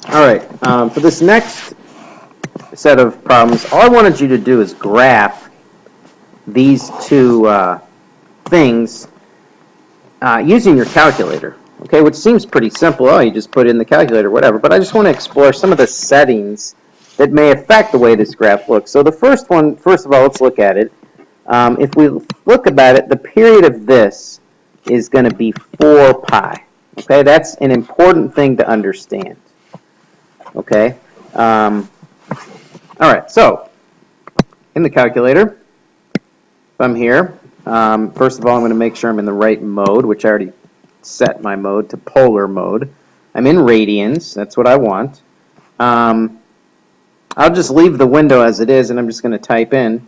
All right, for this next set of problems, all I wanted you to do is graph these two things using your calculator, okay, which seems pretty simple. Oh, you just put in the calculator, whatever. But I just want to explore some of the settings that may affect the way this graph looks. So the first one, first of all, let's look at it. If we look about it, the period of this is going to be 4 pi. Okay, that's an important thing to understand. Okay. All right, so in the calculator, if I'm here, first of all, I'm going to make sure I'm in the right mode, which I already set my mode to polar mode. I'm in radians. That's what I want. I'll just leave the window as it is, and I'm just going to type in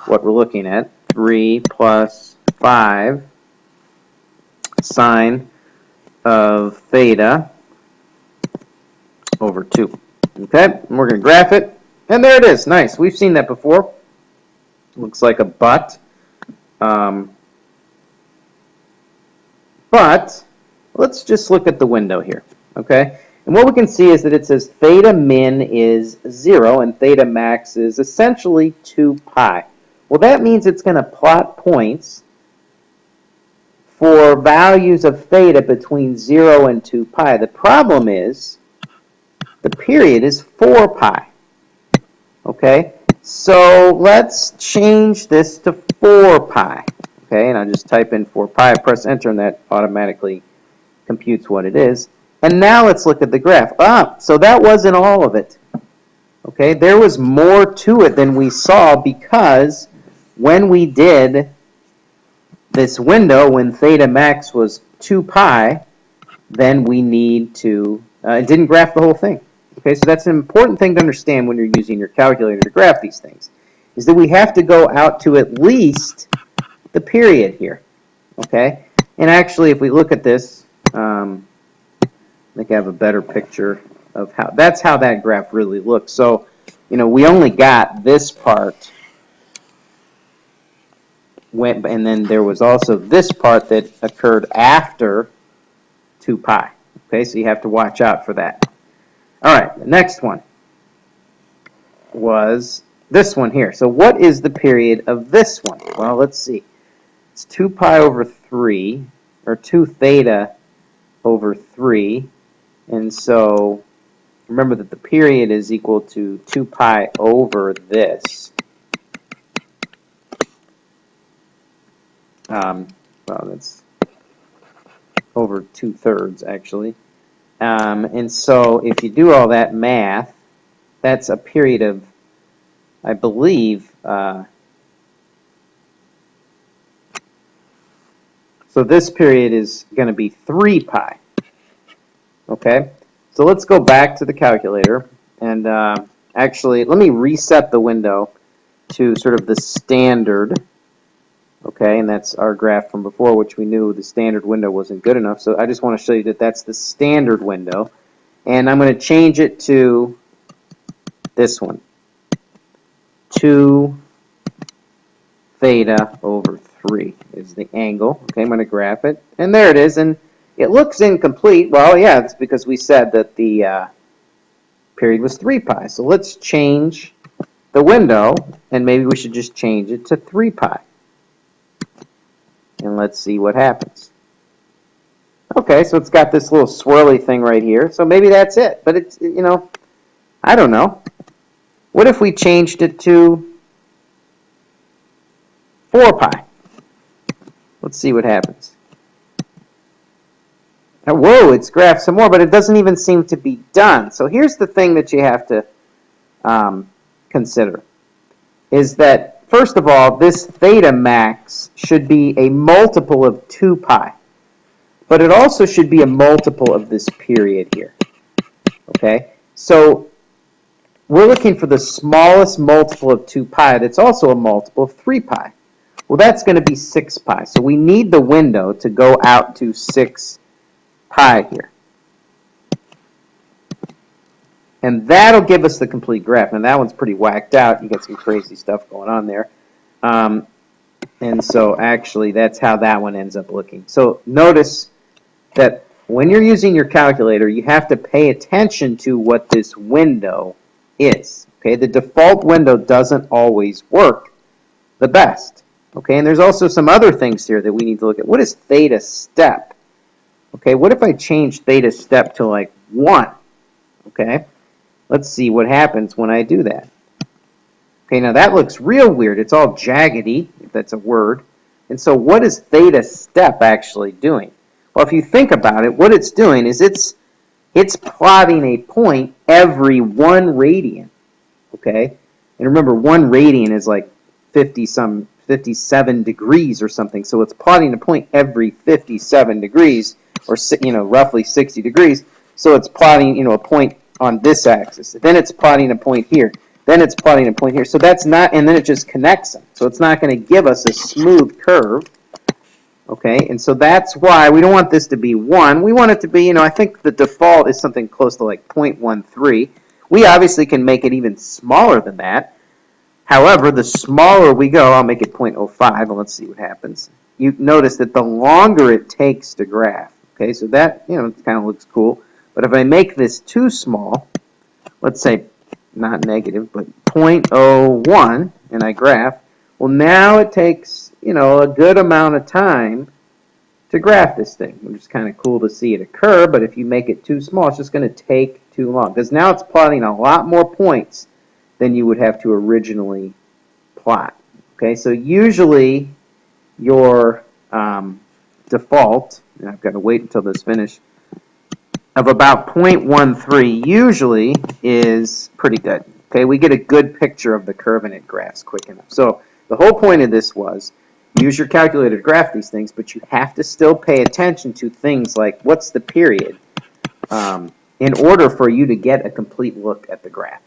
what we're looking at. 3 plus 5 sine of theta over 2. Okay, and we're going to graph it. And there it is. Nice. We've seen that before. Looks like a butt. But let's just look at the window here. Okay, and what we can see is that it says theta min is 0 and theta max is essentially 2 pi. Well, that means it's going to plot points for values of theta between 0 and 2 pi. The problem is the period is 4 pi. Okay, so let's change this to 4 pi. Okay, and I'll just type in 4 pi, I press enter, and that automatically computes what it is. And now let's look at the graph. So that wasn't all of it. Okay, there was more to it than we saw, because when we did this window, when theta max was 2 pi, then we need to, it didn't graph the whole thing. Okay, so that's an important thing to understand when you're using your calculator to graph these things, is that we have to go out to at least the period here. Okay, and actually if we look at this, I think I have a better picture of how that graph really looks. So, you know, we only got this part, and then there was also this part that occurred after 2 pi. Okay, so you have to watch out for that. All right, the next one was this one here. So what is the period of this one? Well, let's see. It's 2 pi over 3, or 2 theta over 3. And so remember that the period is equal to 2 pi over this. Well, that's over 2/3 actually. And so if you do all that math, that's a period of, I believe, so this period is going to be 3 pi. Okay, so let's go back to the calculator, and actually let me reset the window to sort of the standard. Okay, and that's our graph from before, which we knew the standard window wasn't good enough. So I just want to show you that that's the standard window. And I'm going to change it to this one. 2 theta over 3 is the angle. Okay, I'm going to graph it. And there it is. And it looks incomplete. Well, yeah, it's because we said that the period was 3 pi. So let's change the window, and maybe we should just change it to 3 pi. And let's see what happens. Okay, so it's got this little swirly thing right here. So maybe that's it. But it's, you know, I don't know. What if we changed it to 4 pi? Let's see what happens. Now, whoa, it's graphed some more, but it doesn't even seem to be done. So here's the thing that you have to consider, is that first of all, this theta max should be a multiple of 2 pi. But it also should be a multiple of this period here. Okay? So we're looking for the smallest multiple of 2 pi that's also a multiple of 3 pi. Well, that's going to be 6 pi. So we need the window to go out to 6 pi here. And that'll give us the complete graph. And that one's pretty whacked out. You got some crazy stuff going on there. And so actually that's how that one ends up looking. So notice that when you're using your calculator, you have to pay attention to what this window is. Okay, the default window doesn't always work the best. Okay, and there's also some other things here that we need to look at. What is theta step? Okay, what if I change theta step to like 1? Okay, let's see what happens when I do that. Okay, now that looks real weird. It's all jaggedy, if that's a word. And so what is theta step actually doing? Well, if you think about it, what it's doing is it's plotting a point every 1 radian. Okay? And remember, 1 radian is like 57 degrees or something. So it's plotting a point every 57 degrees, or roughly 60 degrees. So it's plotting a point on this axis. Then it's plotting a point here. Then it's plotting a point here. So that's not, and then it just connects them. So it's not going to give us a smooth curve. Okay, and so that's why we don't want this to be 1. We want it to be, I think the default is something close to like 0.13. We obviously can make it even smaller than that. However, the smaller we go, I'll make it 0.05, and let's see what happens. You notice that the longer it takes to graph. Okay, so that, it kind of looks cool. But if I make this too small, let's say not negative, but 0.01, and I graph, well, now it takes, a good amount of time to graph this thing, which is kind of cool to see it occur, but if you make it too small, it's just going to take too long, because now it's plotting a lot more points than you would have to originally plot. Okay, so usually your default, and I've got to wait until this finishes, of about 0.13 usually is pretty good. Okay, we get a good picture of the curve and it graphs quick enough. So the whole point of this was use your calculator to graph these things, but you have to still pay attention to things like what's the period in order for you to get a complete look at the graph.